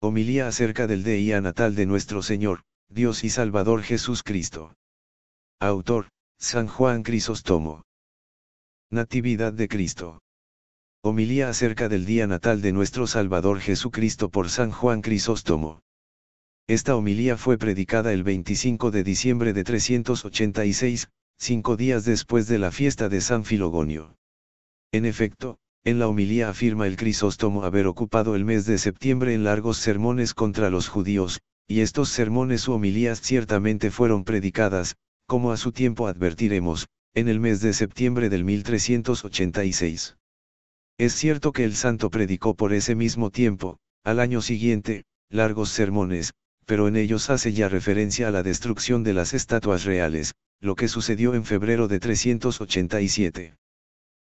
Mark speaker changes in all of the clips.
Speaker 1: Homilía acerca del día natal de nuestro Señor, Dios y Salvador Jesús Cristo. Autor, San Juan Crisóstomo. Natividad de Cristo. Homilía acerca del día natal de nuestro Salvador Jesucristo por San Juan Crisóstomo. Esta homilía fue predicada el 25 de diciembre de 386, 5 días después de la fiesta de San Filogonio. En efecto, en la homilía afirma el Crisóstomo haber ocupado el mes de septiembre en largos sermones contra los judíos, y estos sermones u homilías ciertamente fueron predicadas, como a su tiempo advertiremos, en el mes de septiembre del 1386. Es cierto que el santo predicó por ese mismo tiempo, al año siguiente, largos sermones, pero en ellos hace ya referencia a la destrucción de las estatuas reales, lo que sucedió en febrero de 387.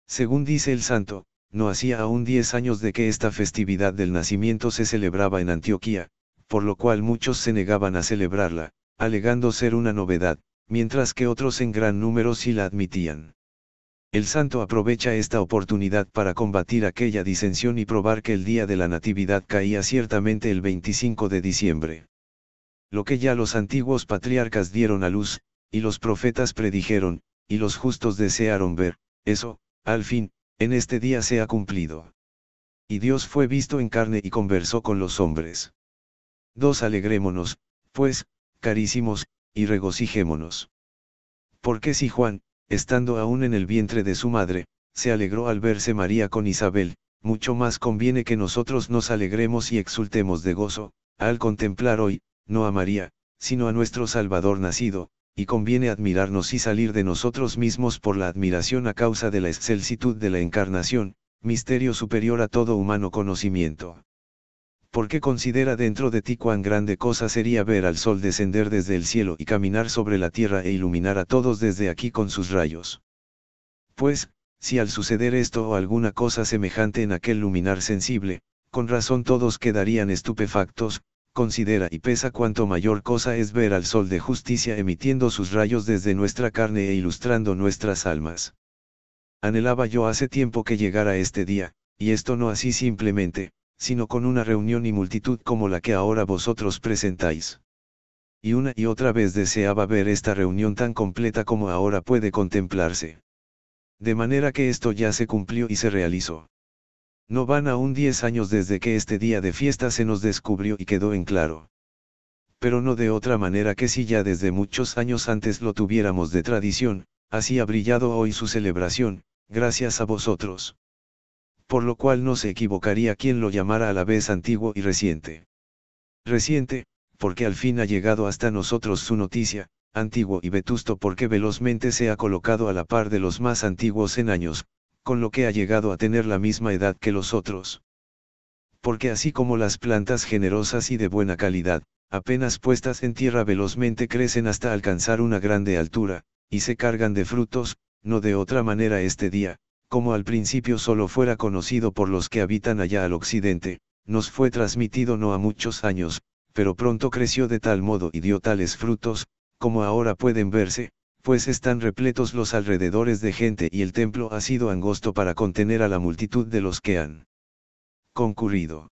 Speaker 1: Según dice el santo, no hacía aún 10 años de que esta festividad del nacimiento se celebraba en Antioquía, por lo cual muchos se negaban a celebrarla, alegando ser una novedad, mientras que otros en gran número sí la admitían. El santo aprovecha esta oportunidad para combatir aquella disensión y probar que el día de la Natividad caía ciertamente el 25 de diciembre. Lo que ya los antiguos patriarcas dieron a luz, y los profetas predijeron, y los justos desearon ver, eso, al fin, en este día se ha cumplido. Y Dios fue visto en carne y conversó con los hombres. 2. Alegrémonos, pues, carísimos, y regocijémonos. Porque si Juan, estando aún en el vientre de su madre, se alegró al verse María con Isabel, mucho más conviene que nosotros nos alegremos y exultemos de gozo, al contemplar hoy, no a María, sino a nuestro Salvador nacido, y conviene admirarnos y salir de nosotros mismos por la admiración a causa de la excelsitud de la encarnación, misterio superior a todo humano conocimiento. Porque considera dentro de ti cuán grande cosa sería ver al sol descender desde el cielo y caminar sobre la tierra e iluminar a todos desde aquí con sus rayos. Pues, si al suceder esto o alguna cosa semejante en aquel luminar sensible, con razón todos quedarían estupefactos, considera y pesa cuánto mayor cosa es ver al sol de justicia emitiendo sus rayos desde nuestra carne e ilustrando nuestras almas. Anhelaba yo hace tiempo que llegara este día, y esto no así simplemente, sino con una reunión y multitud como la que ahora vosotros presentáis. Y una y otra vez deseaba ver esta reunión tan completa como ahora puede contemplarse. De manera que esto ya se cumplió y se realizó. No van aún 10 años desde que este día de fiesta se nos descubrió y quedó en claro. Pero no de otra manera que si ya desde muchos años antes lo tuviéramos de tradición, así ha brillado hoy su celebración, gracias a vosotros. Por lo cual no se equivocaría quien lo llamara a la vez antiguo y reciente. Reciente, porque al fin ha llegado hasta nosotros su noticia, antiguo y vetusto porque velozmente se ha colocado a la par de los más antiguos en años, con lo que ha llegado a tener la misma edad que los otros. Porque así como las plantas generosas y de buena calidad, apenas puestas en tierra velozmente crecen hasta alcanzar una grande altura, y se cargan de frutos, no de otra manera este día, como al principio solo fuera conocido por los que habitan allá al occidente, nos fue transmitido no a muchos años, pero pronto creció de tal modo y dio tales frutos, como ahora pueden verse, pues están repletos los alrededores de gente y el templo ha sido angosto para contener a la multitud de los que han concurrido.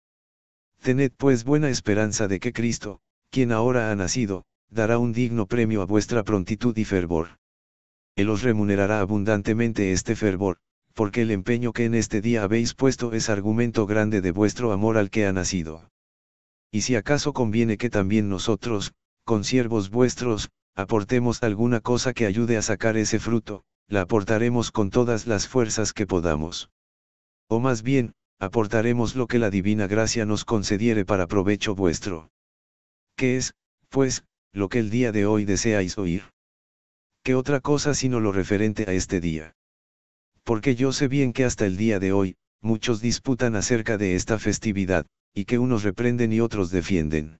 Speaker 1: Tened pues buena esperanza de que Cristo, quien ahora ha nacido, dará un digno premio a vuestra prontitud y fervor. Él os remunerará abundantemente este fervor, porque el empeño que en este día habéis puesto es argumento grande de vuestro amor al que ha nacido. Y si acaso conviene que también nosotros, consiervos vuestros, aportemos alguna cosa que ayude a sacar ese fruto, la aportaremos con todas las fuerzas que podamos. O más bien, aportaremos lo que la divina gracia nos concediere para provecho vuestro. ¿Qué es, pues, lo que el día de hoy deseáis oír? ¿Qué otra cosa sino lo referente a este día? Porque yo sé bien que hasta el día de hoy, muchos disputan acerca de esta festividad, y que unos reprenden y otros defienden.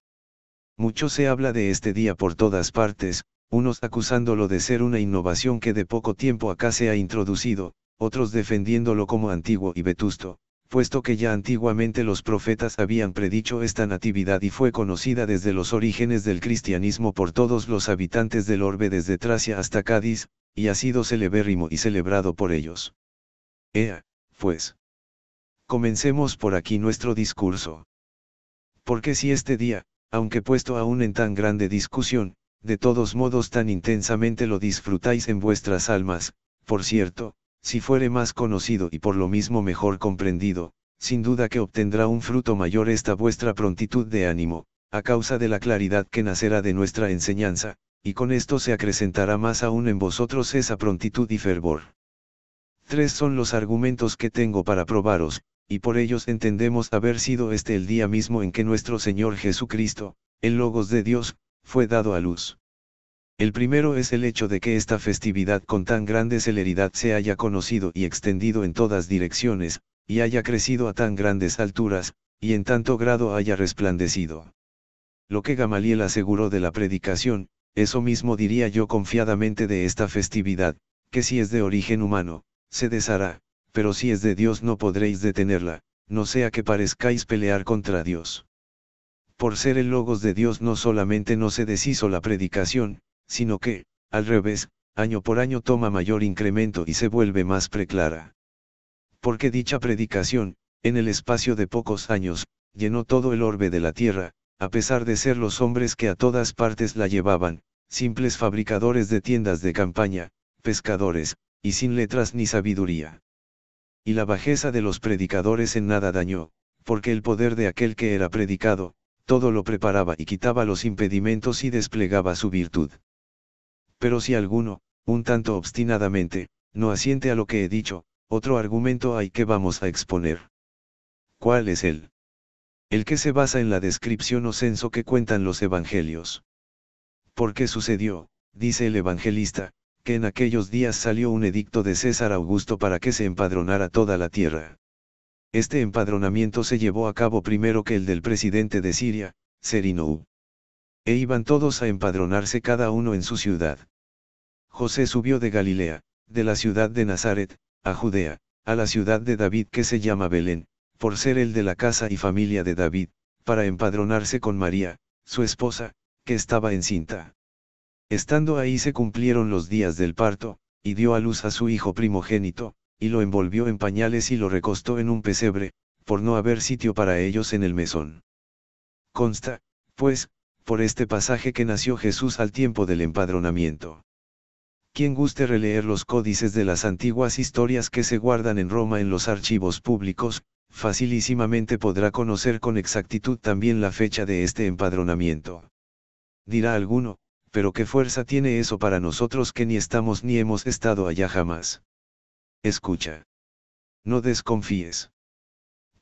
Speaker 1: Mucho se habla de este día por todas partes, unos acusándolo de ser una innovación que de poco tiempo acá se ha introducido, otros defendiéndolo como antiguo y vetusto, puesto que ya antiguamente los profetas habían predicho esta natividad y fue conocida desde los orígenes del cristianismo por todos los habitantes del orbe desde Tracia hasta Cádiz, y ha sido celebérrimo y celebrado por ellos. Ea, pues. Comencemos por aquí nuestro discurso. Porque si este día, aunque puesto aún en tan grande discusión, de todos modos tan intensamente lo disfrutáis en vuestras almas, por cierto, si fuere más conocido y por lo mismo mejor comprendido, sin duda que obtendrá un fruto mayor esta vuestra prontitud de ánimo, a causa de la claridad que nacerá de nuestra enseñanza, y con esto se acrecentará más aún en vosotros esa prontitud y fervor. 3 son los argumentos que tengo para probaros, y por ellos entendemos haber sido este el día mismo en que nuestro Señor Jesucristo, el Logos de Dios, fue dado a luz. El primero es el hecho de que esta festividad con tan grande celeridad se haya conocido y extendido en todas direcciones, y haya crecido a tan grandes alturas, y en tanto grado haya resplandecido. Lo que Gamaliel aseguró de la predicación, eso mismo diría yo confiadamente de esta festividad, que si es de origen humano, se deshará, pero si es de Dios no podréis detenerla, no sea que parezcáis pelear contra Dios. Por ser el Logos de Dios no solamente no se deshizo la predicación, sino que, al revés, año por año toma mayor incremento y se vuelve más preclara. Porque dicha predicación, en el espacio de pocos años, llenó todo el orbe de la tierra, a pesar de ser los hombres que a todas partes la llevaban, simples fabricadores de tiendas de campaña, pescadores, y sin letras ni sabiduría. Y la bajeza de los predicadores en nada dañó, porque el poder de aquel que era predicado, todo lo preparaba y quitaba los impedimentos y desplegaba su virtud. Pero si alguno, un tanto obstinadamente, no asiente a lo que he dicho, otro argumento hay que vamos a exponer. ¿Cuál es él? El que se basa en la descripción o censo que cuentan los evangelios. Porque sucedió, dice el evangelista, que en aquellos días salió un edicto de César Augusto para que se empadronara toda la tierra. Este empadronamiento se llevó a cabo primero que el del presidente de Siria, Serinou. E iban todos a empadronarse cada uno en su ciudad. José subió de Galilea, de la ciudad de Nazaret, a Judea, a la ciudad de David que se llama Belén, por ser el de la casa y familia de David, para empadronarse con María, su esposa, que estaba encinta. Estando ahí se cumplieron los días del parto, y dio a luz a su hijo primogénito, y lo envolvió en pañales y lo recostó en un pesebre, por no haber sitio para ellos en el mesón. Consta, pues, por este pasaje que nació Jesús al tiempo del empadronamiento. Quien guste releer los códices de las antiguas historias que se guardan en Roma en los archivos públicos, facilísimamente podrá conocer con exactitud también la fecha de este empadronamiento. Dirá alguno, pero ¿qué fuerza tiene eso para nosotros que ni estamos ni hemos estado allá jamás? Escucha. No desconfíes.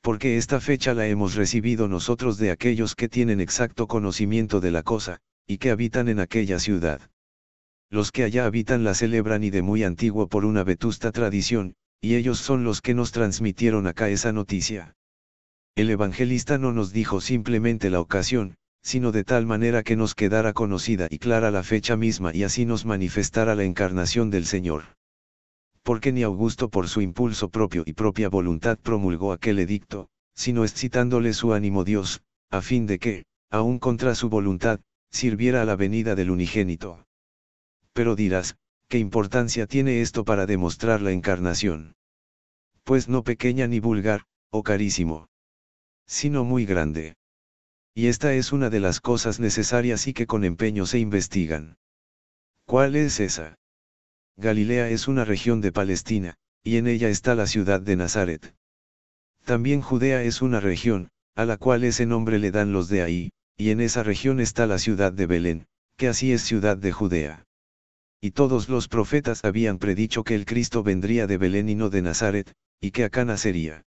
Speaker 1: Porque esta fecha la hemos recibido nosotros de aquellos que tienen exacto conocimiento de la cosa, y que habitan en aquella ciudad. Los que allá habitan la celebran y de muy antiguo por una vetusta tradición, y ellos son los que nos transmitieron acá esa noticia. El evangelista no nos dijo simplemente la ocasión, sino de tal manera que nos quedara conocida y clara la fecha misma y así nos manifestara la encarnación del Señor. Porque ni Augusto por su impulso propio y propia voluntad promulgó aquel edicto, sino excitándole su ánimo Dios, a fin de que, aun contra su voluntad, sirviera a la venida del unigénito. Pero dirás, ¿qué importancia tiene esto para demostrar la encarnación? Pues no pequeña ni vulgar, oh carísimo, sino muy grande. Y esta es una de las cosas necesarias y que con empeño se investigan. ¿Cuál es esa? Galilea es una región de Palestina, y en ella está la ciudad de Nazaret. También Judea es una región, a la cual ese nombre le dan los de ahí, y en esa región está la ciudad de Belén, que así es ciudad de Judea. Y todos los profetas habían predicho que el Cristo vendría de Belén y no de Nazaret, y que acá nacería.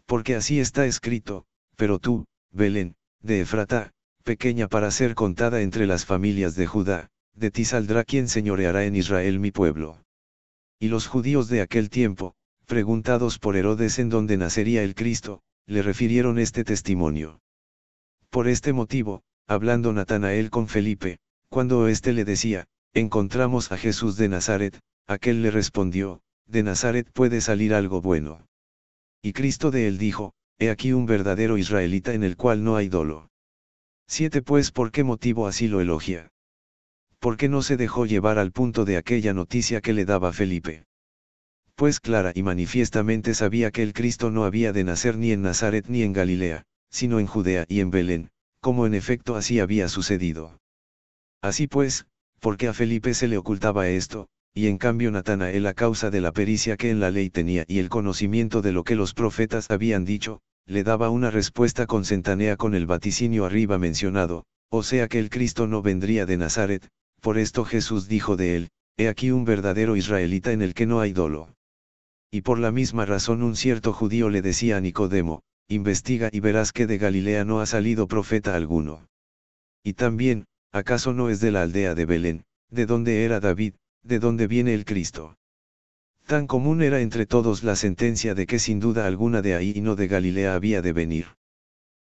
Speaker 1: Porque así está escrito, pero tú, Belén, de Efrata, pequeña para ser contada entre las familias de Judá, de ti saldrá quien señoreará en Israel mi pueblo. Y los judíos de aquel tiempo, preguntados por Herodes en dónde nacería el Cristo, le refirieron este testimonio. Por este motivo, hablando Natanael con Felipe, cuando éste le decía, encontramos a Jesús de Nazaret, aquel le respondió, de Nazaret puede salir algo bueno. Y Cristo de él dijo, he aquí un verdadero israelita en el cual no hay dolo. 7 Pues ¿por qué motivo así lo elogia? Porque no se dejó llevar al punto de aquella noticia que le daba Felipe. Pues clara y manifiestamente sabía que el Cristo no había de nacer ni en Nazaret ni en Galilea, sino en Judea y en Belén, como en efecto así había sucedido. Así pues, porque a Felipe se le ocultaba esto, y en cambio Natanael a causa de la pericia que en la ley tenía y el conocimiento de lo que los profetas habían dicho, le daba una respuesta consentánea con el vaticinio arriba mencionado, o sea que el Cristo no vendría de Nazaret. Por esto Jesús dijo de él, he aquí un verdadero israelita en el que no hay dolo. Y por la misma razón un cierto judío le decía a Nicodemo, investiga y verás que de Galilea no ha salido profeta alguno. Y también, ¿acaso no es de la aldea de Belén, de donde era David, de donde viene el Cristo? Tan común era entre todos la sentencia de que sin duda alguna de ahí y no de Galilea había de venir.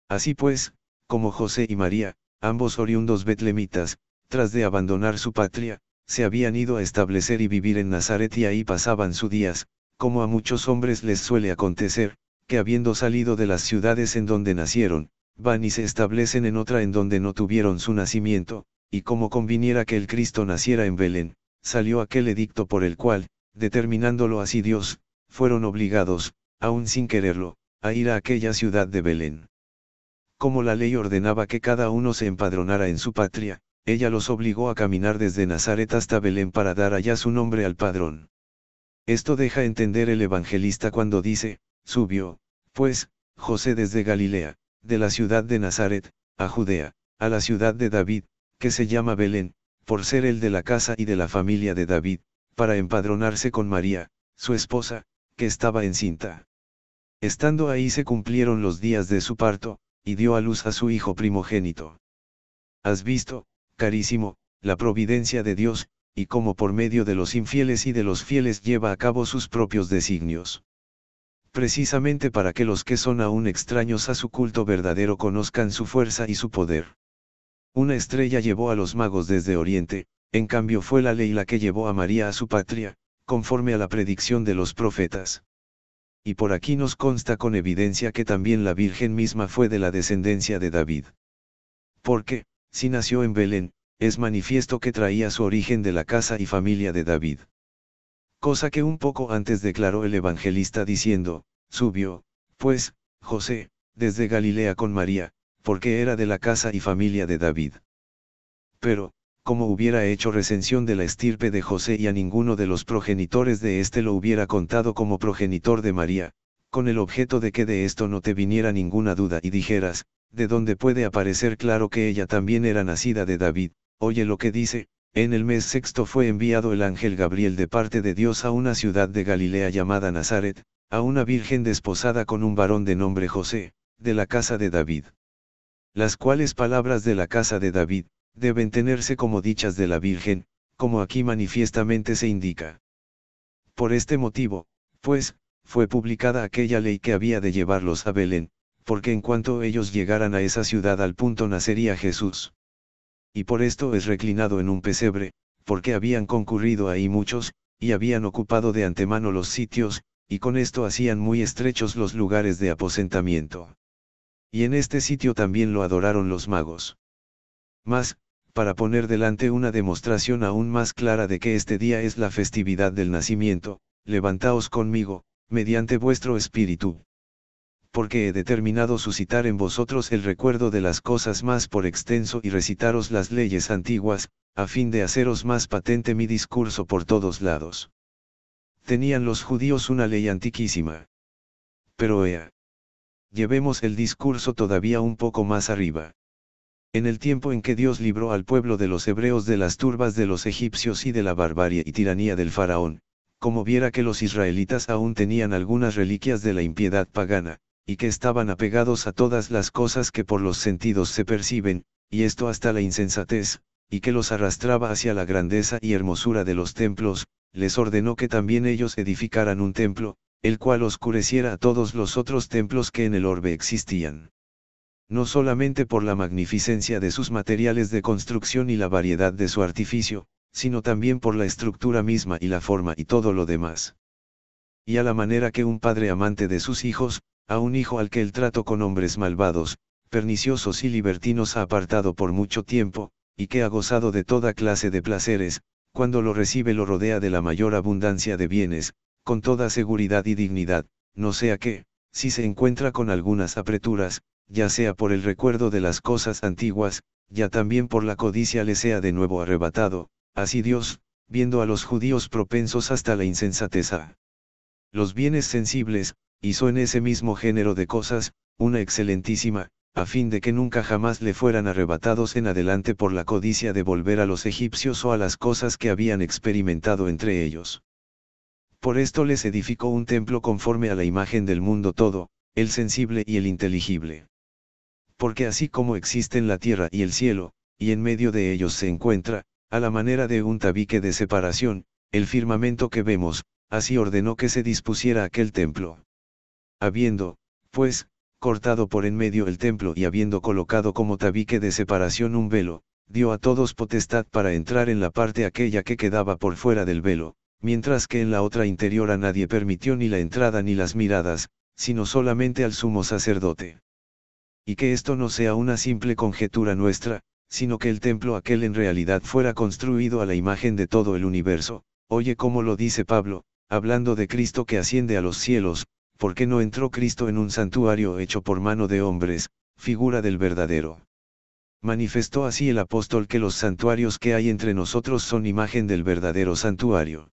Speaker 1: Así pues, como José y María, ambos oriundos betlemitas, tras de abandonar su patria, se habían ido a establecer y vivir en Nazaret y ahí pasaban sus días, como a muchos hombres les suele acontecer, que habiendo salido de las ciudades en donde nacieron, van y se establecen en otra en donde no tuvieron su nacimiento, y como conviniera que el Cristo naciera en Belén, salió aquel edicto por el cual, determinándolo así Dios, fueron obligados, aun sin quererlo, a ir a aquella ciudad de Belén. Como la ley ordenaba que cada uno se empadronara en su patria, ella los obligó a caminar desde Nazaret hasta Belén para dar allá su nombre al padrón. Esto deja entender el evangelista cuando dice, subió, pues, José desde Galilea, de la ciudad de Nazaret, a Judea, a la ciudad de David, que se llama Belén, por ser el de la casa y de la familia de David, para empadronarse con María, su esposa, que estaba encinta. Estando ahí se cumplieron los días de su parto, y dio a luz a su hijo primogénito. Has visto, carísimo, la providencia de Dios, y cómo por medio de los infieles y de los fieles lleva a cabo sus propios designios. Precisamente para que los que son aún extraños a su culto verdadero conozcan su fuerza y su poder. Una estrella llevó a los magos desde Oriente, en cambio fue la ley la que llevó a María a su patria, conforme a la predicción de los profetas. Y por aquí nos consta con evidencia que también la Virgen misma fue de la descendencia de David. Porque, si nació en Belén, es manifiesto que traía su origen de la casa y familia de David. Cosa que un poco antes declaró el evangelista diciendo, subió, pues, José, desde Galilea con María, porque era de la casa y familia de David. Pero, como hubiera hecho recensión de la estirpe de José y a ninguno de los progenitores de éste lo hubiera contado como progenitor de María, con el objeto de que de esto no te viniera ninguna duda y dijeras, de donde puede aparecer claro que ella también era nacida de David, oye lo que dice, en el mes sexto fue enviado el ángel Gabriel de parte de Dios a una ciudad de Galilea llamada Nazaret, a una virgen desposada con un varón de nombre José, de la casa de David. Las cuales palabras de la casa de David, deben tenerse como dichas de la Virgen, como aquí manifiestamente se indica. Por este motivo, pues, fue publicada aquella ley que había de llevarlos a Belén, porque en cuanto ellos llegaran a esa ciudad al punto nacería Jesús. Y por esto es reclinado en un pesebre, porque habían concurrido ahí muchos, y habían ocupado de antemano los sitios, y con esto hacían muy estrechos los lugares de aposentamiento. Y en este sitio también lo adoraron los magos. Mas, para poner delante una demostración aún más clara de que este día es la festividad del nacimiento, levantaos conmigo, mediante vuestro espíritu. Porque he determinado suscitar en vosotros el recuerdo de las cosas más por extenso y recitaros las leyes antiguas, a fin de haceros más patente mi discurso por todos lados. Tenían los judíos una ley antiquísima. Pero llevemos el discurso todavía un poco más arriba. En el tiempo en que Dios libró al pueblo de los hebreos de las turbas de los egipcios y de la barbarie y tiranía del faraón, como viera que los israelitas aún tenían algunas reliquias de la impiedad pagana, y que estaban apegados a todas las cosas que por los sentidos se perciben, y esto hasta la insensatez, y que los arrastraba hacia la grandeza y hermosura de los templos, les ordenó que también ellos edificaran un templo, el cual oscureciera a todos los otros templos que en el orbe existían. No solamente por la magnificencia de sus materiales de construcción y la variedad de su artificio, sino también por la estructura misma y la forma y todo lo demás. Y a la manera que un padre amante de sus hijos, a un hijo al que el trato con hombres malvados, perniciosos y libertinos ha apartado por mucho tiempo, y que ha gozado de toda clase de placeres, cuando lo recibe lo rodea de la mayor abundancia de bienes, con toda seguridad y dignidad, no sea que, si se encuentra con algunas apreturas, ya sea por el recuerdo de las cosas antiguas, ya también por la codicia le sea de nuevo arrebatado, así Dios, viendo a los judíos propensos hasta la insensatez a los bienes sensibles, hizo en ese mismo género de cosas, una excelentísima, a fin de que nunca jamás le fueran arrebatados en adelante por la codicia de volver a los egipcios o a las cosas que habían experimentado entre ellos. Por esto les edificó un templo conforme a la imagen del mundo todo, el sensible y el inteligible. Porque así como existen la tierra y el cielo, y en medio de ellos se encuentra, a la manera de un tabique de separación, el firmamento que vemos, así ordenó que se dispusiera aquel templo. Habiendo, pues, cortado por en medio el templo y habiendo colocado como tabique de separación un velo, dio a todos potestad para entrar en la parte aquella que quedaba por fuera del velo, mientras que en la otra interior a nadie permitió ni la entrada ni las miradas, sino solamente al sumo sacerdote. Y que esto no sea una simple conjetura nuestra, sino que el templo aquel en realidad fuera construido a la imagen de todo el universo, oye cómo lo dice Pablo, hablando de Cristo que asciende a los cielos, porque no entró Cristo en un santuario hecho por mano de hombres, figura del verdadero. Manifestó así el apóstol que los santuarios que hay entre nosotros son imagen del verdadero santuario.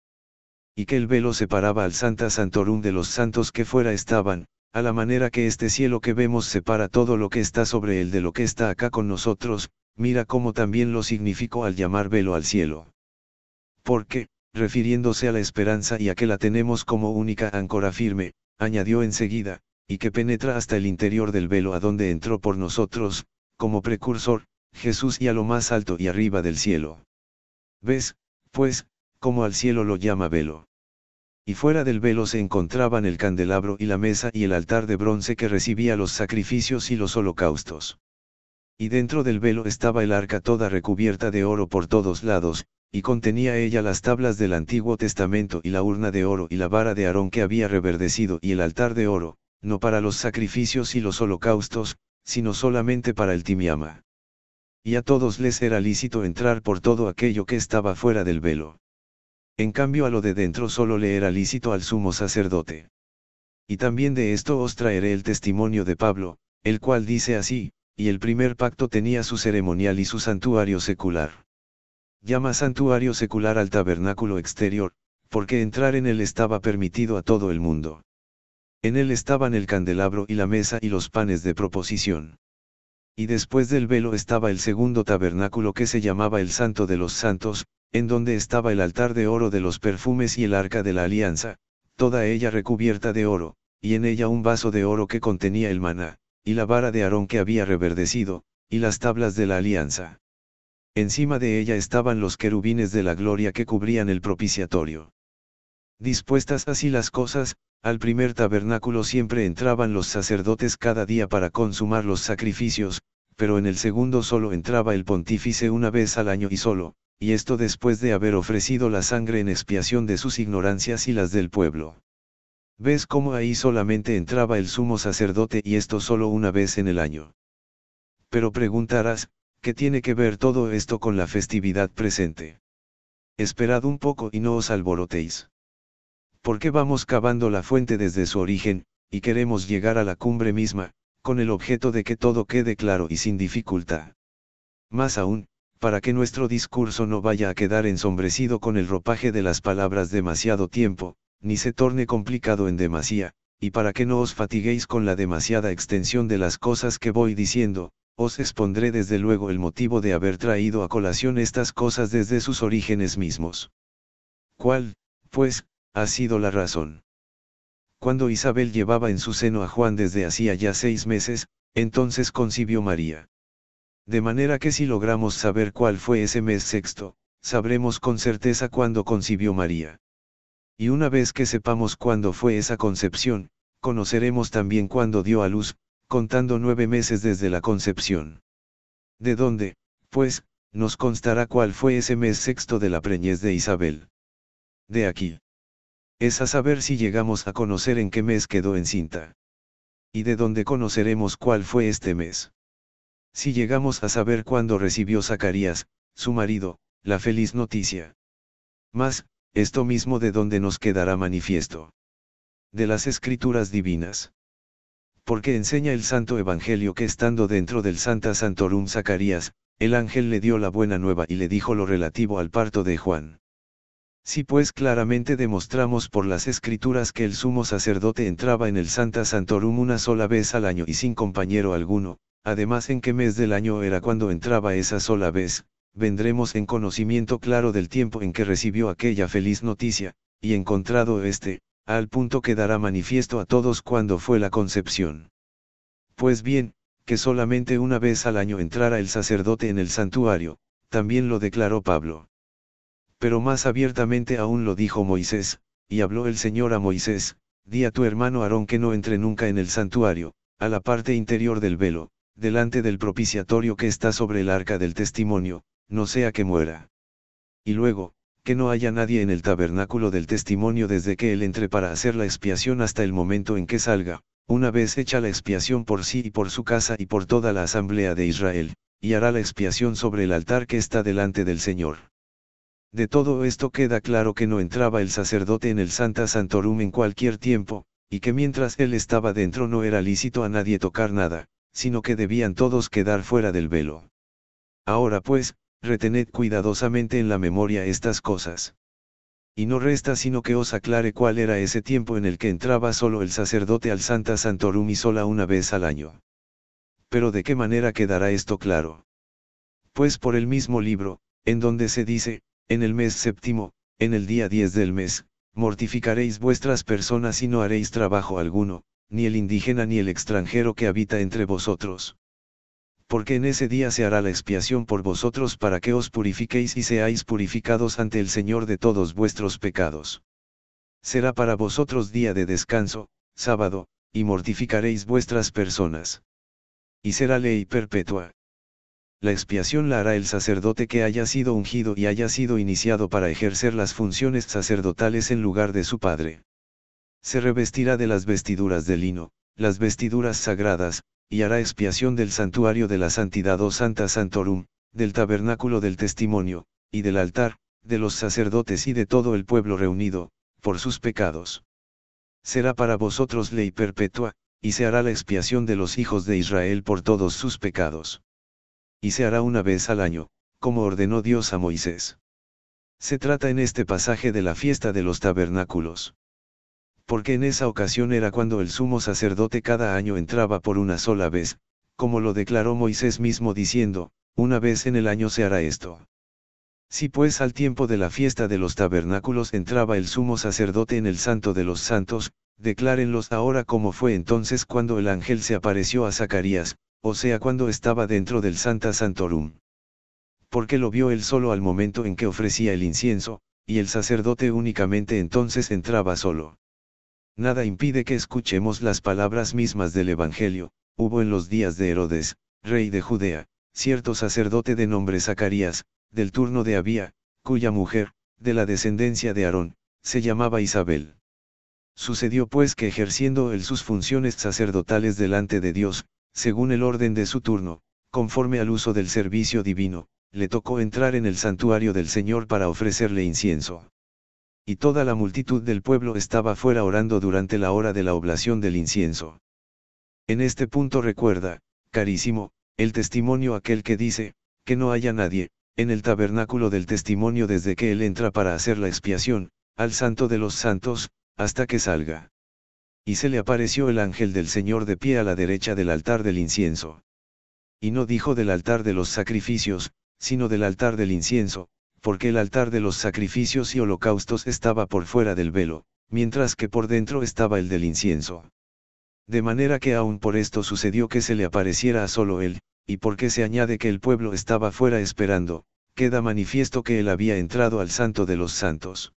Speaker 1: Y que el velo separaba al Santa Santorum de los santos que fuera estaban, a la manera que este cielo que vemos separa todo lo que está sobre él de lo que está acá con nosotros, mira cómo también lo significó al llamar velo al cielo. Porque, refiriéndose a la esperanza y a que la tenemos como única áncora firme, añadió enseguida, y que penetra hasta el interior del velo a donde entró por nosotros, como precursor, Jesús y a lo más alto y arriba del cielo. ¿Ves, pues, cómo al cielo lo llama velo? Y fuera del velo se encontraban el candelabro y la mesa y el altar de bronce que recibía los sacrificios y los holocaustos. Y dentro del velo estaba el arca toda recubierta de oro por todos lados, y contenía ella las tablas del Antiguo Testamento y la urna de oro y la vara de Aarón que había reverdecido y el altar de oro, no para los sacrificios y los holocaustos, sino solamente para el timiama. Y a todos les era lícito entrar por todo aquello que estaba fuera del velo. En cambio a lo de dentro solo le era lícito al sumo sacerdote. Y también de esto os traeré el testimonio de Pablo, el cual dice así, y el primer pacto tenía su ceremonial y su santuario secular. Llama santuario secular al tabernáculo exterior, porque entrar en él estaba permitido a todo el mundo. En él estaban el candelabro y la mesa y los panes de proposición. Y después del velo estaba el segundo tabernáculo que se llamaba el Santo de los Santos, en donde estaba el altar de oro de los perfumes y el arca de la alianza, toda ella recubierta de oro, y en ella un vaso de oro que contenía el maná, y la vara de Aarón que había reverdecido, y las tablas de la alianza. Encima de ella estaban los querubines de la gloria que cubrían el propiciatorio. Dispuestas así las cosas, al primer tabernáculo siempre entraban los sacerdotes cada día para consumar los sacrificios, pero en el segundo solo entraba el pontífice una vez al año y solo, y esto después de haber ofrecido la sangre en expiación de sus ignorancias y las del pueblo. ¿Ves cómo ahí solamente entraba el sumo sacerdote y esto solo una vez en el año? Pero preguntarás, ¿qué tiene que ver todo esto con la festividad presente? Esperad un poco y no os alborotéis. Porque vamos cavando la fuente desde su origen, y queremos llegar a la cumbre misma, con el objeto de que todo quede claro y sin dificultad. Más aún, para que nuestro discurso no vaya a quedar ensombrecido con el ropaje de las palabras demasiado tiempo, ni se torne complicado en demasía, y para que no os fatiguéis con la demasiada extensión de las cosas que voy diciendo, os expondré desde luego el motivo de haber traído a colación estas cosas desde sus orígenes mismos. ¿Cuál, pues, ha sido la razón? Cuando Isabel llevaba en su seno a Juan desde hacía ya 6 meses, entonces concibió María. De manera que si logramos saber cuál fue ese mes sexto, sabremos con certeza cuándo concibió María. Y una vez que sepamos cuándo fue esa concepción, conoceremos también cuándo dio a luz, contando 9 meses desde la concepción. De dónde, pues, nos constará cuál fue ese mes sexto de la preñez de Isabel. De aquí. Es a saber si llegamos a conocer en qué mes quedó encinta. Y de dónde conoceremos cuál fue este mes. Si llegamos a saber cuándo recibió Zacarías, su marido, la feliz noticia. Mas, esto mismo de dónde nos quedará manifiesto. De las Escrituras divinas. Porque enseña el Santo Evangelio que estando dentro del Sancta Sanctorum Zacarías, el ángel le dio la buena nueva y le dijo lo relativo al parto de Juan. Si pues claramente demostramos por las Escrituras que el sumo sacerdote entraba en el Sancta Sanctorum una sola vez al año y sin compañero alguno, además en qué mes del año era cuando entraba esa sola vez, vendremos en conocimiento claro del tiempo en que recibió aquella feliz noticia, y encontrado al punto quedará manifiesto a todos cuándo fue la concepción. Pues bien, que solamente una vez al año entrara el sacerdote en el santuario, también lo declaró Pablo. Pero más abiertamente aún lo dijo Moisés, y habló el Señor a Moisés, di a tu hermano Aarón que no entre nunca en el santuario, a la parte interior del velo, delante del propiciatorio que está sobre el arca del testimonio, no sea que muera. Y luego, que no haya nadie en el tabernáculo del testimonio desde que él entre para hacer la expiación hasta el momento en que salga, una vez hecha la expiación por sí y por su casa y por toda la asamblea de Israel, y hará la expiación sobre el altar que está delante del Señor. De todo esto queda claro que no entraba el sacerdote en el Sancta Sanctorum en cualquier tiempo, y que mientras él estaba dentro no era lícito a nadie tocar nada, sino que debían todos quedar fuera del velo. Ahora pues, retened cuidadosamente en la memoria estas cosas. Y no resta sino que os aclare cuál era ese tiempo en el que entraba solo el sacerdote al Sancta Sanctorum y sola una vez al año. Pero ¿de qué manera quedará esto claro? Pues por el mismo libro, en donde se dice, en el mes séptimo, en el día 10 del mes, mortificaréis vuestras personas y no haréis trabajo alguno, ni el indígena ni el extranjero que habita entre vosotros. Porque en ese día se hará la expiación por vosotros para que os purifiquéis y seáis purificados ante el Señor de todos vuestros pecados. Será para vosotros día de descanso, sábado, y mortificaréis vuestras personas. Y será ley perpetua. La expiación la hará el sacerdote que haya sido ungido y haya sido iniciado para ejercer las funciones sacerdotales en lugar de su padre. Se revestirá de las vestiduras de lino, las vestiduras sagradas, y hará expiación del santuario de la santidad o Sancta Sanctorum, del tabernáculo del testimonio, y del altar, de los sacerdotes y de todo el pueblo reunido, por sus pecados. Será para vosotros ley perpetua, y se hará la expiación de los hijos de Israel por todos sus pecados. Y se hará una vez al año, como ordenó Dios a Moisés. Se trata en este pasaje de la fiesta de los tabernáculos. Porque en esa ocasión era cuando el sumo sacerdote cada año entraba por una sola vez, como lo declaró Moisés mismo diciendo, una vez en el año se hará esto. Si pues al tiempo de la fiesta de los tabernáculos entraba el sumo sacerdote en el Santo de los Santos, declárenlos ahora como fue entonces cuando el ángel se apareció a Zacarías, o sea cuando estaba dentro del Sancta Sanctorum. Porque lo vio él solo al momento en que ofrecía el incienso, y el sacerdote únicamente entonces entraba solo. Nada impide que escuchemos las palabras mismas del Evangelio. Hubo en los días de Herodes, rey de Judea, cierto sacerdote de nombre Zacarías, del turno de Abía, cuya mujer, de la descendencia de Aarón, se llamaba Isabel. Sucedió pues que ejerciendo él sus funciones sacerdotales delante de Dios, según el orden de su turno, conforme al uso del servicio divino, le tocó entrar en el santuario del Señor para ofrecerle incienso. Y toda la multitud del pueblo estaba fuera orando durante la hora de la oblación del incienso. En este punto recuerda, carísimo, el testimonio aquel que dice, que no haya nadie, en el tabernáculo del testimonio desde que él entra para hacer la expiación, al Santo de los Santos, hasta que salga. Y se le apareció el ángel del Señor de pie a la derecha del altar del incienso. Y no dijo del altar de los sacrificios, sino del altar del incienso, porque el altar de los sacrificios y holocaustos estaba por fuera del velo, mientras que por dentro estaba el del incienso. De manera que aún por esto sucedió que se le apareciera a solo él, y porque se añade que el pueblo estaba fuera esperando, queda manifiesto que él había entrado al Santo de los Santos.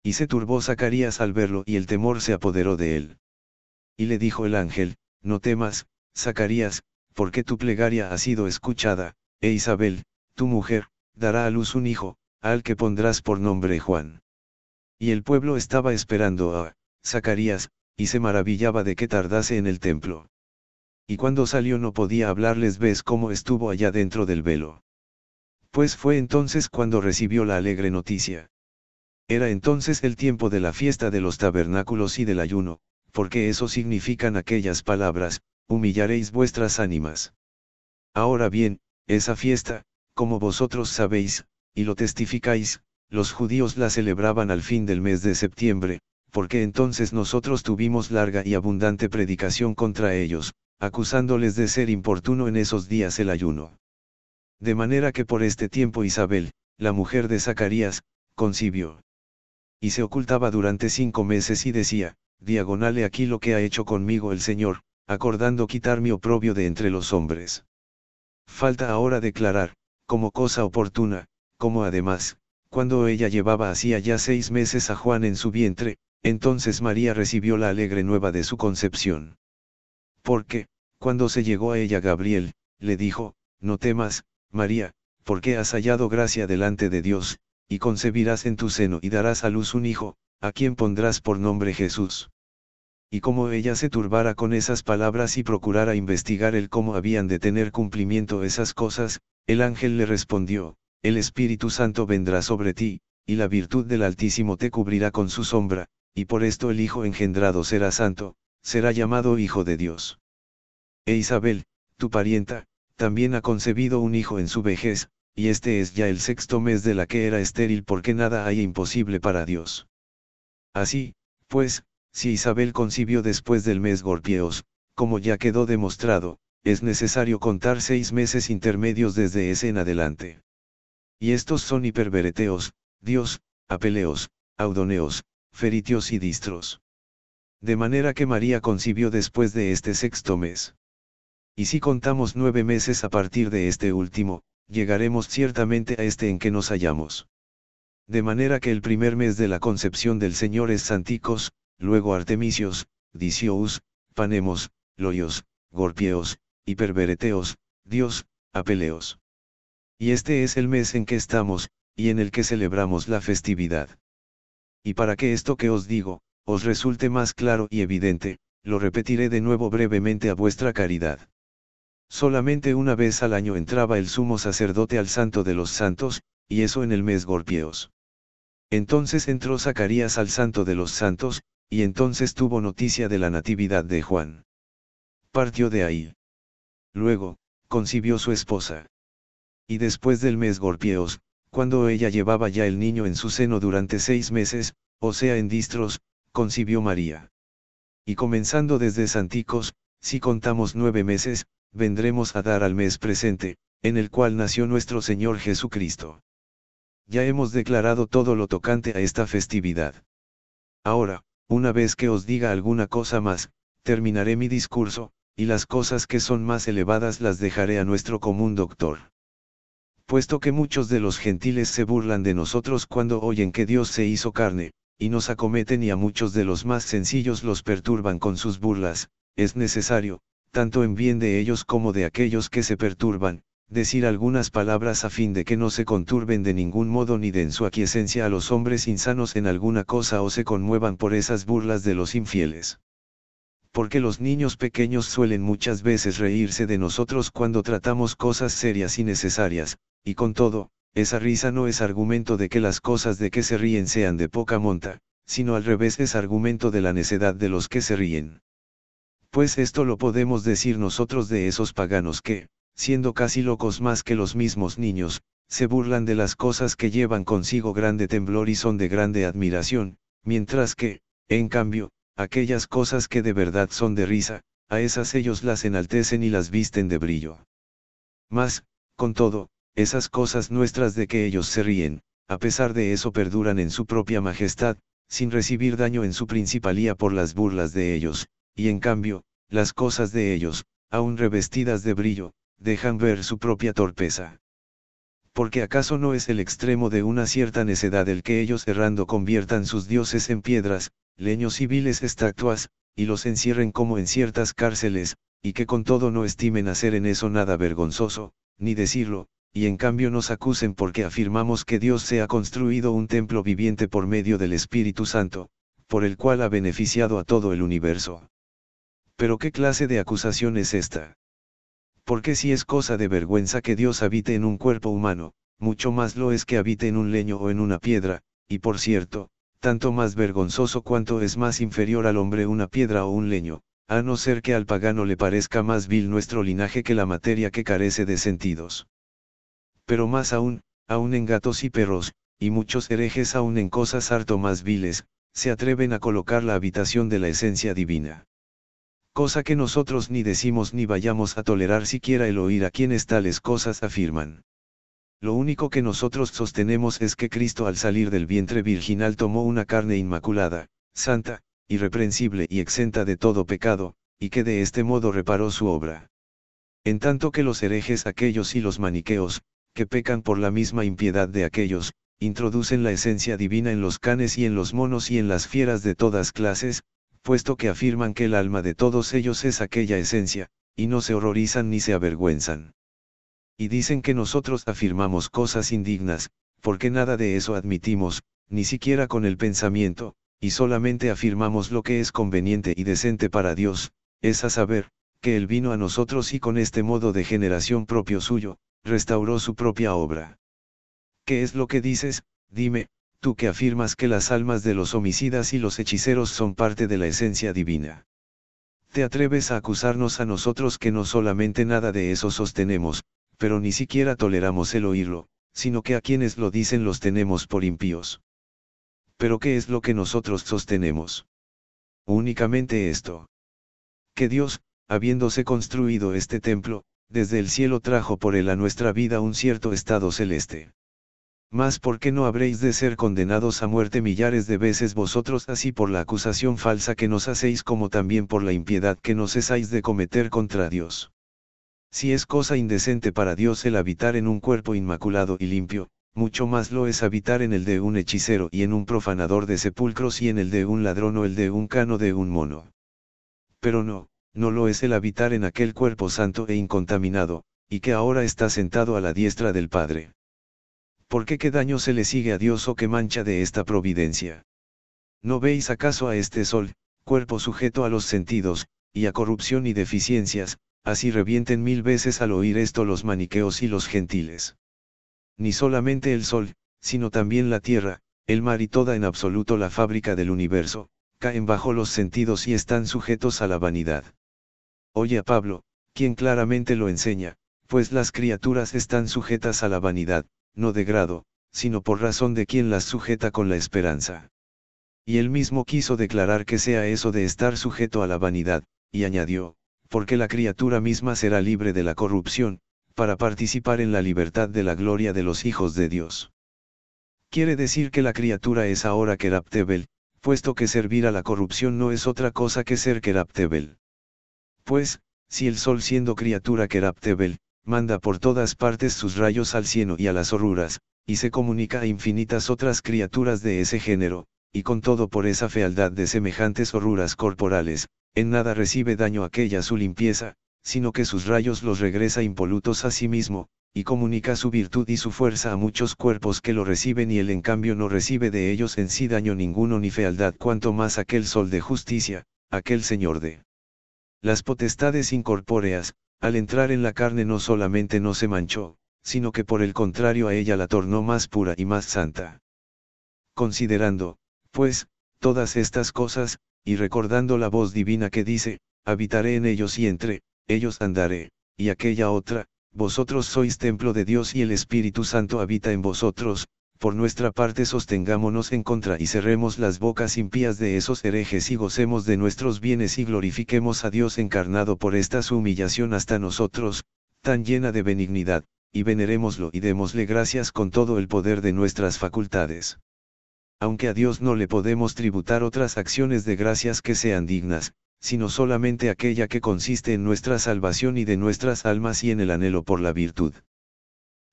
Speaker 1: Y se turbó Zacarías al verlo y el temor se apoderó de él. Y le dijo el ángel, no temas, Zacarías, porque tu plegaria ha sido escuchada, e Isabel, tu mujer, dará a luz un hijo, al que pondrás por nombre Juan. Y el pueblo estaba esperando a Zacarías, y se maravillaba de que tardase en el templo. Y cuando salió no podía hablarles, ves cómo estuvo allá dentro del velo. Pues fue entonces cuando recibió la alegre noticia. Era entonces el tiempo de la fiesta de los tabernáculos y del ayuno, porque eso significan aquellas palabras, humillaréis vuestras ánimas. Ahora bien, esa fiesta, como vosotros sabéis, y lo testificáis, los judíos la celebraban al fin del mes de septiembre, porque entonces nosotros tuvimos larga y abundante predicación contra ellos, acusándoles de ser importuno en esos días el ayuno. De manera que por este tiempo Isabel, la mujer de Zacarías, concibió. Y se ocultaba durante 5 meses y decía, diagonale aquí lo que ha hecho conmigo el Señor, acordando quitar mi oprobio de entre los hombres. Falta ahora declarar, como cosa oportuna, como además, cuando ella llevaba hacía ya 6 meses a Juan en su vientre, entonces María recibió la alegre nueva de su concepción. Porque, cuando se llegó a ella Gabriel, le dijo, no temas, María, porque has hallado gracia delante de Dios, y concebirás en tu seno y darás a luz un hijo, a quien pondrás por nombre Jesús. Y como ella se turbara con esas palabras y procurara investigar el cómo habían de tener cumplimiento esas cosas, el ángel le respondió, el Espíritu Santo vendrá sobre ti, y la virtud del Altísimo te cubrirá con su sombra, y por esto el Hijo engendrado será santo, será llamado Hijo de Dios. E Isabel, tu parienta, también ha concebido un hijo en su vejez, y este es ya el 6º mes de la que era estéril porque nada hay imposible para Dios. Así, pues, si Isabel concibió después del mes Gorpieos, como ya quedó demostrado, es necesario contar 6 meses intermedios desde ese en adelante. Y estos son hiperbereteos, Dios, apeleos, audoneos, feritios y distros. De manera que María concibió después de este 6º mes. Y si contamos 9 meses a partir de este último, llegaremos ciertamente a este en que nos hallamos. De manera que el primer mes de la concepción del Señor es Santicos, luego Artemisios, Dicious, Panemos, Loios, Gorpieos, hiperbereteos, Dios, apeleos. Y este es el mes en que estamos, y en el que celebramos la festividad. Y para que esto que os digo, os resulte más claro y evidente, lo repetiré de nuevo brevemente a vuestra caridad. Solamente una vez al año entraba el sumo sacerdote al Santo de los Santos, y eso en el mes Gorpieos. Entonces entró Zacarías al Santo de los Santos, y entonces tuvo noticia de la natividad de Juan. Partió de ahí. Luego, concibió su esposa. Y después del mes Gorpieos, cuando ella llevaba ya el niño en su seno durante 6 meses, o sea en distros, concibió María. Y comenzando desde Santicos, si contamos 9 meses, vendremos a dar al mes presente, en el cual nació nuestro Señor Jesucristo. Ya hemos declarado todo lo tocante a esta festividad. Ahora, una vez que os diga alguna cosa más, terminaré mi discurso, y las cosas que son más elevadas las dejaré a nuestro común doctor. Puesto que muchos de los gentiles se burlan de nosotros cuando oyen que Dios se hizo carne, y nos acometen y a muchos de los más sencillos los perturban con sus burlas, es necesario, tanto en bien de ellos como de aquellos que se perturban, decir algunas palabras a fin de que no se conturben de ningún modo ni den su aquiescencia a los hombres insanos en alguna cosa o se conmuevan por esas burlas de los infieles. Porque los niños pequeños suelen muchas veces reírse de nosotros cuando tratamos cosas serias y necesarias, y con todo, esa risa no es argumento de que las cosas de que se ríen sean de poca monta, sino al revés es argumento de la necedad de los que se ríen. Pues esto lo podemos decir nosotros de esos paganos que, siendo casi locos más que los mismos niños, se burlan de las cosas que llevan consigo grande temblor y son de grande admiración, mientras que, en cambio, aquellas cosas que de verdad son de risa, a esas ellos las enaltecen y las visten de brillo. Mas, con todo, esas cosas nuestras de que ellos se ríen, a pesar de eso perduran en su propia majestad, sin recibir daño en su principalía por las burlas de ellos, y en cambio, las cosas de ellos, aun revestidas de brillo, dejan ver su propia torpeza. Porque acaso no es el extremo de una cierta necedad el que ellos errando conviertan sus dioses en piedras, leños y viles estatuas, y los encierren como en ciertas cárceles, y que con todo no estimen hacer en eso nada vergonzoso, ni decirlo, y en cambio nos acusen porque afirmamos que Dios se ha construido un templo viviente por medio del Espíritu Santo, por el cual ha beneficiado a todo el universo. Pero ¿qué clase de acusación es esta? Porque si es cosa de vergüenza que Dios habite en un cuerpo humano, mucho más lo es que habite en un leño o en una piedra, y por cierto, tanto más vergonzoso cuanto es más inferior al hombre una piedra o un leño, a no ser que al pagano le parezca más vil nuestro linaje que la materia que carece de sentidos. Pero más aún en gatos y perros, y muchos herejes aún en cosas harto más viles, se atreven a colocar la habitación de la esencia divina. Cosa que nosotros ni decimos ni vayamos a tolerar siquiera el oír a quienes tales cosas afirman. Lo único que nosotros sostenemos es que Cristo al salir del vientre virginal tomó una carne inmaculada, santa, irreprensible y exenta de todo pecado, y que de este modo reparó su obra. En tanto que los herejes aquellos y los maniqueos, que pecan por la misma impiedad de aquellos, introducen la esencia divina en los canes y en los monos y en las fieras de todas clases, puesto que afirman que el alma de todos ellos es aquella esencia, y no se horrorizan ni se avergüenzan. Y dicen que nosotros afirmamos cosas indignas, porque nada de eso admitimos, ni siquiera con el pensamiento, y solamente afirmamos lo que es conveniente y decente para Dios, es a saber, que Él vino a nosotros y con este modo de generación propio suyo, restauró su propia obra. ¿Qué es lo que dices? Dime, tú que afirmas que las almas de los homicidas y los hechiceros son parte de la esencia divina. ¿Te atreves a acusarnos a nosotros que no solamente nada de eso sostenemos, pero ni siquiera toleramos el oírlo, sino que a quienes lo dicen los tenemos por impíos? ¿Pero qué es lo que nosotros sostenemos? Únicamente esto. Que Dios, habiéndose construido este templo, desde el cielo trajo por él a nuestra vida un cierto estado celeste. Mas ¿por qué no habréis de ser condenados a muerte millares de veces vosotros así por la acusación falsa que nos hacéis como también por la impiedad que no cesáis de cometer contra Dios? Si es cosa indecente para Dios el habitar en un cuerpo inmaculado y limpio, mucho más lo es habitar en el de un hechicero y en un profanador de sepulcros y en el de un ladrón o el de un cano de un mono. Pero no lo es el habitar en aquel cuerpo santo e incontaminado, y que ahora está sentado a la diestra del Padre. ¿Por qué daño se le sigue a Dios o qué mancha de esta providencia? ¿No veis acaso a este sol, cuerpo sujeto a los sentidos, y a corrupción y deficiencias, así revienten 1000 veces al oír esto los maniqueos y los gentiles? Ni solamente el sol, sino también la tierra, el mar y toda en absoluto la fábrica del universo, caen bajo los sentidos y están sujetos a la vanidad. Oye a Pablo, quien claramente lo enseña, pues las criaturas están sujetas a la vanidad, no de grado, sino por razón de quien las sujeta con la esperanza. Y él mismo quiso declarar que sea eso de estar sujeto a la vanidad, y añadió, porque la criatura misma será libre de la corrupción, para participar en la libertad de la gloria de los hijos de Dios. Quiere decir que la criatura es ahora Keraptebel, puesto que servir a la corrupción no es otra cosa que ser Keraptebel. Pues, si el sol siendo criatura Keraptebel, manda por todas partes sus rayos al cielo y a las horruras, y se comunica a infinitas otras criaturas de ese género, y con todo por esa fealdad de semejantes horruras corporales, en nada recibe daño aquella su limpieza, sino que sus rayos los regresa impolutos a sí mismo, y comunica su virtud y su fuerza a muchos cuerpos que lo reciben y él en cambio no recibe de ellos en sí daño ninguno ni fealdad cuanto más aquel sol de justicia, aquel Señor de las potestades incorpóreas, al entrar en la carne no solamente no se manchó, sino que por el contrario a ella la tornó más pura y más santa. Considerando, pues, todas estas cosas, y recordando la voz divina que dice, habitaré en ellos y entre ellos andaré, y aquella otra, vosotros sois templo de Dios y el Espíritu Santo habita en vosotros, por nuestra parte sostengámonos en contra y cerremos las bocas impías de esos herejes y gocemos de nuestros bienes y glorifiquemos a Dios encarnado por esta su humillación hasta nosotros, tan llena de benignidad, y venerémoslo y démosle gracias con todo el poder de nuestras facultades. Aunque a Dios no le podemos tributar otras acciones de gracias que sean dignas, sino solamente aquella que consiste en nuestra salvación y de nuestras almas y en el anhelo por la virtud.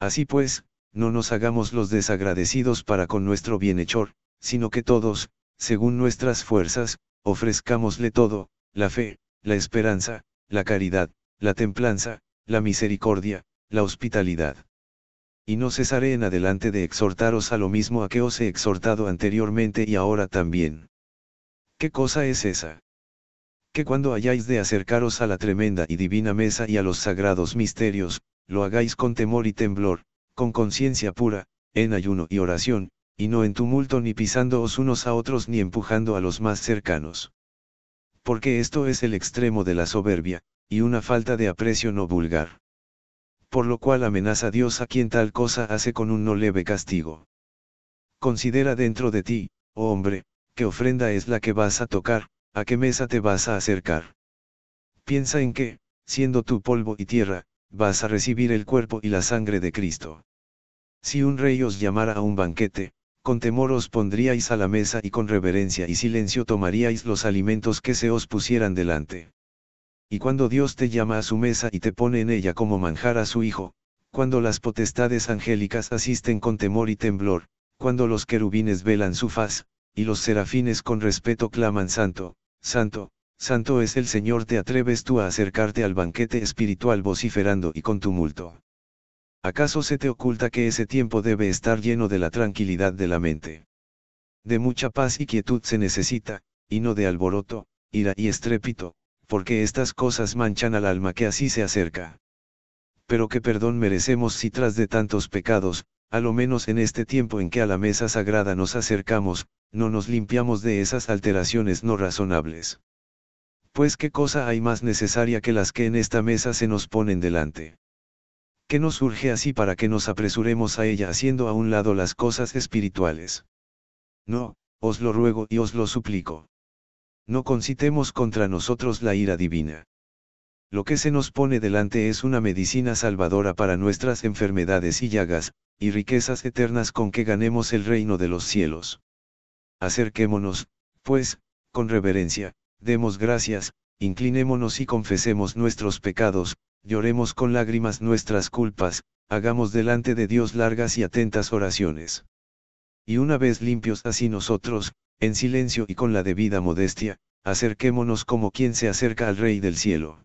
Speaker 1: Así pues, no nos hagamos los desagradecidos para con nuestro bienhechor, sino que todos, según nuestras fuerzas, ofrezcámosle todo, la fe, la esperanza, la caridad, la templanza, la misericordia, la hospitalidad. Y no cesaré en adelante de exhortaros a lo mismo a que os he exhortado anteriormente y ahora también. ¿Qué cosa es esa? Que cuando hayáis de acercaros a la tremenda y divina mesa y a los sagrados misterios, lo hagáis con temor y temblor, con conciencia pura, en ayuno y oración, y no en tumulto ni pisándoos unos a otros ni empujando a los más cercanos. Porque esto es el extremo de la soberbia, y una falta de aprecio no vulgar. Por lo cual amenaza Dios a quien tal cosa hace con un no leve castigo. Considera dentro de ti, oh hombre, qué ofrenda es la que vas a tocar, a qué mesa te vas a acercar. Piensa en que, siendo tú polvo y tierra, vas a recibir el cuerpo y la sangre de Cristo. Si un rey os llamara a un banquete, con temor os pondríais a la mesa y con reverencia y silencio tomaríais los alimentos que se os pusieran delante. Y cuando Dios te llama a su mesa y te pone en ella como manjar a su Hijo, cuando las potestades angélicas asisten con temor y temblor, cuando los querubines velan su faz, y los serafines con respeto claman Santo, Santo, Santo es el Señor, ¿te atreves tú a acercarte al banquete espiritual vociferando y con tumulto? ¿Acaso se te oculta que ese tiempo debe estar lleno de la tranquilidad de la mente? De mucha paz y quietud se necesita, y no de alboroto, ira y estrépito, porque estas cosas manchan al alma que así se acerca. Pero qué perdón merecemos si tras de tantos pecados, a lo menos en este tiempo en que a la mesa sagrada nos acercamos, no nos limpiamos de esas alteraciones no razonables. Pues qué cosa hay más necesaria que las que en esta mesa se nos ponen delante. ¿Qué nos surge así para que nos apresuremos a ella haciendo a un lado las cosas espirituales? No, os lo ruego y os lo suplico. No concitemos contra nosotros la ira divina. Lo que se nos pone delante es una medicina salvadora para nuestras enfermedades y llagas, y riquezas eternas con que ganemos el reino de los cielos. Acerquémonos, pues, con reverencia, demos gracias, inclinémonos y confesemos nuestros pecados, lloremos con lágrimas nuestras culpas, hagamos delante de Dios largas y atentas oraciones. Y una vez limpios así nosotros, en silencio y con la debida modestia, acerquémonos como quien se acerca al Rey del cielo.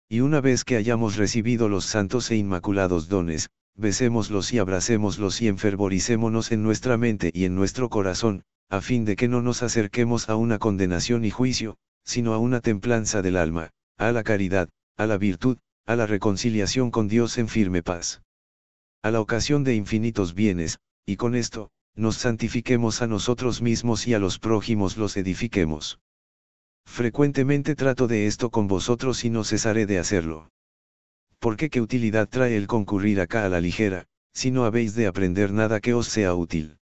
Speaker 1: Y una vez que hayamos recibido los santos e inmaculados dones, besémoslos y abracémoslos y enfervoricémonos en nuestra mente y en nuestro corazón, a fin de que no nos acerquemos a una condenación y juicio, sino a una templanza del alma, a la caridad, a la virtud, a la reconciliación con Dios en firme paz. A la ocasión de infinitos bienes, y con esto, nos santifiquemos a nosotros mismos y a los prójimos los edifiquemos. Frecuentemente trato de esto con vosotros y no cesaré de hacerlo. Porque qué utilidad trae el concurrir acá a la ligera, si no habéis de aprender nada que os sea útil.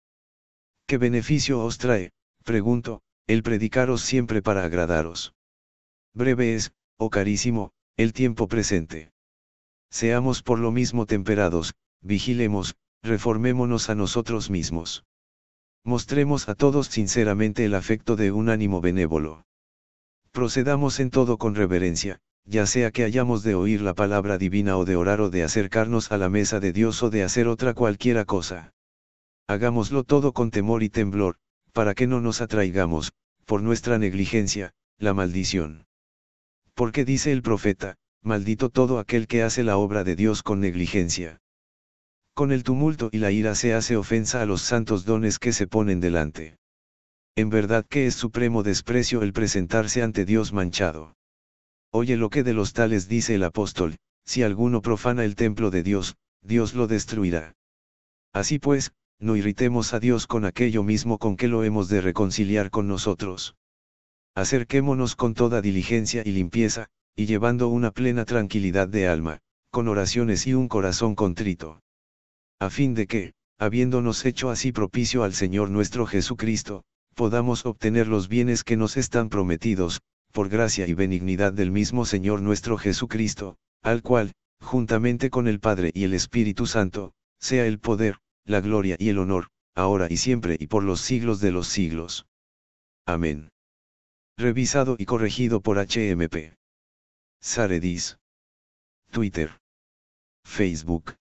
Speaker 1: ¿Qué beneficio os trae, pregunto, el predicaros siempre para agradaros? Breve es, oh carísimo, el tiempo presente. Seamos por lo mismo temperados, vigilemos, reformémonos a nosotros mismos. Mostremos a todos sinceramente el afecto de un ánimo benévolo. Procedamos en todo con reverencia, ya sea que hayamos de oír la palabra divina o de orar o de acercarnos a la mesa de Dios o de hacer otra cualquiera cosa. Hagámoslo todo con temor y temblor, para que no nos atraigamos, por nuestra negligencia, la maldición. Porque dice el profeta, maldito todo aquel que hace la obra de Dios con negligencia. Con el tumulto y la ira se hace ofensa a los santos dones que se ponen delante. En verdad que es supremo desprecio el presentarse ante Dios manchado. Oye lo que de los tales dice el apóstol, si alguno profana el templo de Dios, Dios lo destruirá. Así pues, no irritemos a Dios con aquello mismo con que lo hemos de reconciliar con nosotros. Acerquémonos con toda diligencia y limpieza, y llevando una plena tranquilidad de alma, con oraciones y un corazón contrito. A fin de que, habiéndonos hecho así propicio al Señor nuestro Jesucristo, podamos obtener los bienes que nos están prometidos, por gracia y benignidad del mismo Señor nuestro Jesucristo, al cual, juntamente con el Padre y el Espíritu Santo, sea el poder, la gloria y el honor, ahora y siempre y por los siglos de los siglos. Amén. Revisado y corregido por HMP. Saredis. Twitter. Facebook.